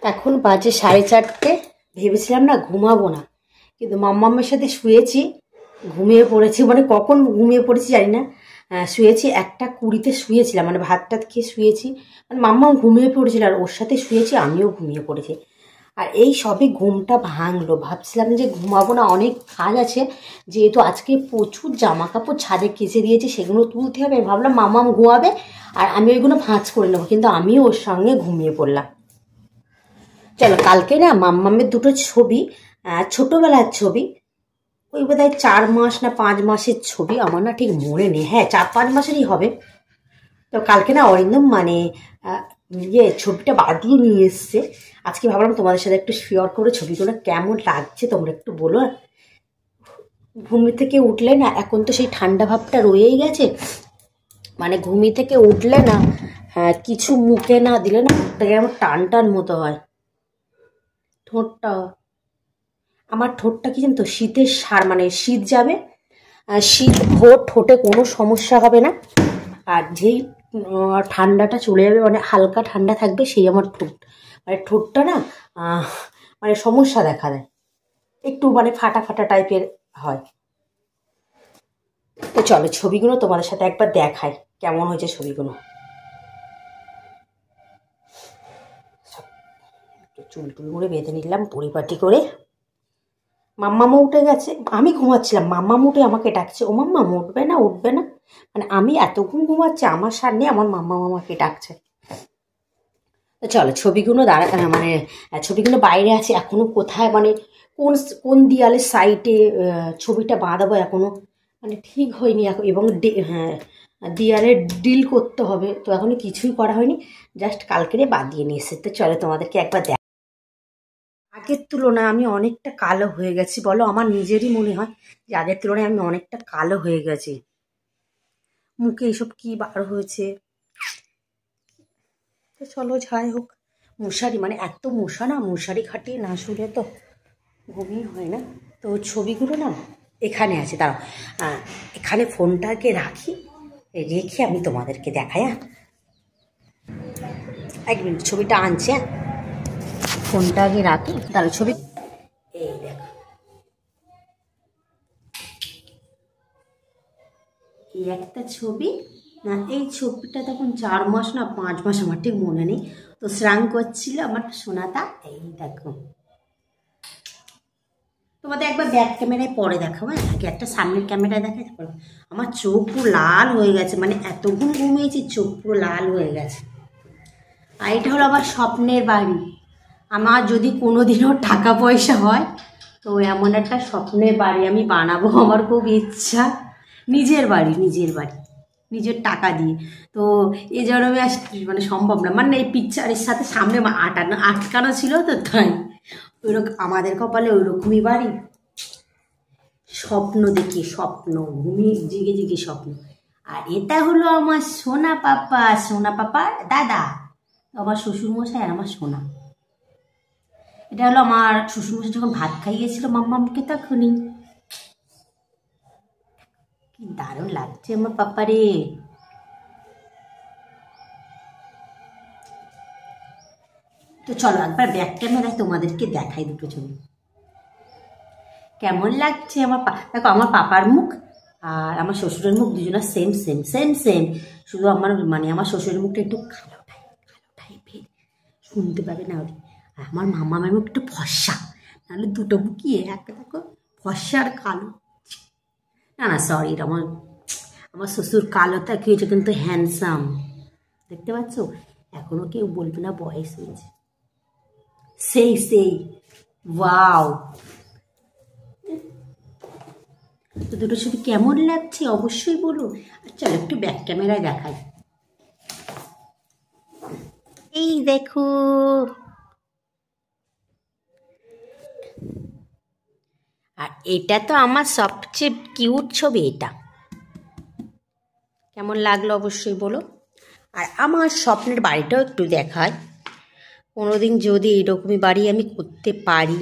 এখন বাজে 4:30। ভেবেছিলাম না ঘুমাবো না, কিন্তু মাম্মামের সাথে শুয়েছি, ঘুমিয়ে পড়েছি। মানে কখন ঘুমিয়ে পড়েছি জানি না। শুয়েছি 1:20-তে শুয়েছিলাম, মানে ভাত টাত খেয়ে শুয়েছি। মানে মাম্মাম ঘুমিয়ে পড়েছিল আর ওর সাথে শুয়েছি, আমিও ঘুমিয়ে পড়েছি। আর এই সবে ঘুমটা ভাঙলো। ভাবছিলাম যে ঘুমাবো না, অনেক কাজ আছে, যেহেতু আজকে প্রচুর জামা কাপড় ছাদে কেচে দিয়েছে, সেগুলো তুলতে হবে। ভাবলাম মাম্মাম ঘুমাবে আর আমি ওইগুলো ভাঁজ করে নেবো, কিন্তু আমিও ওর সঙ্গে ঘুমিয়ে পড়লাম। চলো, কালকে না মাম্মামের দুটো ছবি, ছোটোবেলার ছবি, ওই বোধহয় 4 মাস না 5 মাসের ছবি, আমার না ঠিক মনে নেই। হ্যাঁ, 4-5 মাসেরই হবে। তো কালকে না অরিন্দম মানে ছবিটা বাদিয়ে নিয়ে এসছে। আজকে ভাবলাম তোমাদের সাথে একটু শেয়ার করে ছবিগুলো কেমন লাগছে তোমরা একটু বলো। ঘুম থেকে উঠলে না, এখন তো সেই ঠান্ডা ভাবটা রয়েই গেছে, মানে ঘুমি থেকে উঠলে না কিছু মুখে না দিলে না কেমন টান টান মতো হয়। ঠোঁটটা, আমার ঠোঁটটা কি জানো তো, শীতের সার, মানে শীত যাবে, শীত ভোর ঠোঁটে কোনো সমস্যা হবে না। আর যেই ঠান্ডাটা চলে যাবে, মানে হালকা ঠান্ডা থাকবে, সেই আমার ঠোঁট, মানে ঠোঁটটা না মানে সমস্যা দেখা দেয়, একটু মানে ফাটা ফাটা টাইপের হয়। তো চলো ছবিগুলো তোমাদের সাথে একবার দেখাই কেমন হয়েছে ছবিগুলো। চুল টুল করে বেঁধে নিলাম পরিপাটি করে। মাম্মামা উঠে গেছে, আমি ঘুমাচ্ছিলাম, মাম্মামা উঠে আমাকে ডাকছে, ও মাম্মা উঠবে না উঠবে না, মানে আমি এতক্ষণ ঘুমাচ্ছি, আমার সামনে আমার মাম্মা আমাকে ডাকছে। তো চলো ছবিগুলো মানে ছবিগুলো বাইরে আছে এখনো, কোথায় মানে কোন কোন দেয়ালের সাইডে ছবিটা বাঁধাবো এখনো মানে ঠিক হয়নি এখন, এবং হ্যাঁ দেয়ালের ডিল করতে হবে, তো এখনো কিছুই করা হয়নি, জাস্ট কালকেরে বাঁধিয়ে নিয়ে এসে। তো চলো তোমাদেরকে একবার দেখ। আগের তুলনায় আমি অনেকটা কালো হয়ে গেছি, বলো, আমার নিজেরই মনে হয় যে আগের তুলনায় আমি অনেকটা কালো হয়ে গেছি। মুখে এসব কি বার হয়েছে। তো চলো যাই হোক, মশারি, মানে এত মশা না, মশারি খাটিয়ে না শুলে তো ঘুমই হয় না। তো ছবিগুলো না এখানে আছে, দাঁড়াও এখানে ফোনটাকে রাখি, রেখে আমি তোমাদেরকে দেখাই। হ্যাঁ, 1 মিনিট, ছবিটা আনছে। হ্যাঁ, ফোনটা আগে রাখি, দাঁড়াও ছবি, এই দেখো, এই একটা ছবি না, এই ছবিটা তখন 4 মাস না 5 মাস, আমার ঠিক মনে নেই। তো স্নান করছিল আমার সোনাটা, এই দেখো। তোমাদের একবার ব্যাক ক্যামেরায় পরে দেখাবো, হ্যাঁ, আগে একটা সামনের ক্যামেরায় দেখাই, তারপর। আমার চোখ পুরো লাল হয়ে গেছে, মানে এতক্ষণ ঘুমিয়েছি, চোখ পুরো লাল হয়ে গেছে। আর এটা হলো আমার স্বপ্নের বাড়ি। আমার যদি কোনোদিনও টাকা পয়সা হয়, তো এমন একটা স্বপ্নের বাড়ি আমি বানাবো, আমার খুব ইচ্ছা। নিজের বাড়ি, নিজের বাড়ি, নিজের টাকা দিয়ে। তো এই জন্যই মানে সম্ভব না, মানে এই পিকচারের সাথে সামনে আটকানো ছিল, তো তাই ওইরকম আমাদের কপালে ওইরকমই বাড়ি। স্বপ্ন দেখি, স্বপ্ন ঘুমিয়ে জেগে জেগে স্বপ্ন। আর এটা হলো আমার সোনা পাপা, সোনা পাপার দাদা, আমার শ্বশুরমশাই আর আমার সোনা। এটা হলো আমার শ্বশুরমশাই যখন ভাত খাইয়েছিল মাম্মামকে, তখনই। কি দারুণ লাগছে আমার পাপারে। তো চলো একবার ব্যাক ক্যামেরায় তোমাদেরকে দেখাই দুটো ছবি কেমন লাগছে। দেখো, আমার পাপার মুখ আর আমার শ্বশুরের মুখ দুজনের সেম সেম সেম সেম, শুধু আমার মানে আমার শ্বশুরের মুখটা একটু কালো টাইপের, শুনতে পাবে না ওরি। আর আমার মামামের মুখ একটু ফর্সা, নাহলে দুটো মুখই এক, দেখো, ফর্সা আর কালো। না না সরি, আমার আমার শ্বশুর কালোটা কি হয়েছে, কিন্তু হ্যান্ডসাম, দেখতে পাচ্ছ, এখনো কেউ বলবে না বয়স হয়েছে। সেই সেই ওয়াও। তো দুটো ছবি কেমন লাগছে অবশ্যই বলো। আর চলো একটু ব্যাক ক্যামেরায় দেখাই, এই দেখো। আর এটা তো আমার সবচেয়ে কিউট ছবি, এটা কেমন লাগলো অবশ্যই বলো। আর আমার স্বপ্নের বাড়িটাও একটু দেখায়, কোনোদিন যদি এরকমই বাড়ি আমি করতে পারি।